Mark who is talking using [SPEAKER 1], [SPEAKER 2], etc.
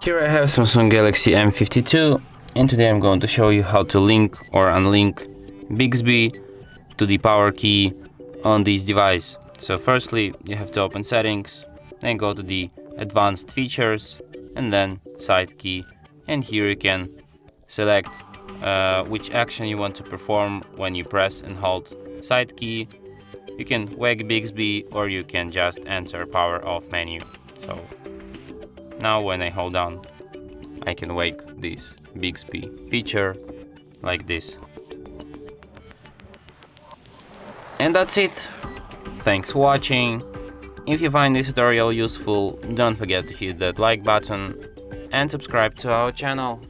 [SPEAKER 1] Here I have Samsung Galaxy M52, and today I'm going to show you how to link or unlink Bixby to the power key on this device. So firstly, you have to open settings, then go to the advanced features and then side key, and here you can select which action you want to perform when you press and hold side key. You can wake Bixby or you can just enter power off menu. So now when I hold down, I can wake this Bixby feature like this. And that's it. Thanks for watching. If you find this tutorial useful, don't forget to hit that like button and subscribe to our channel.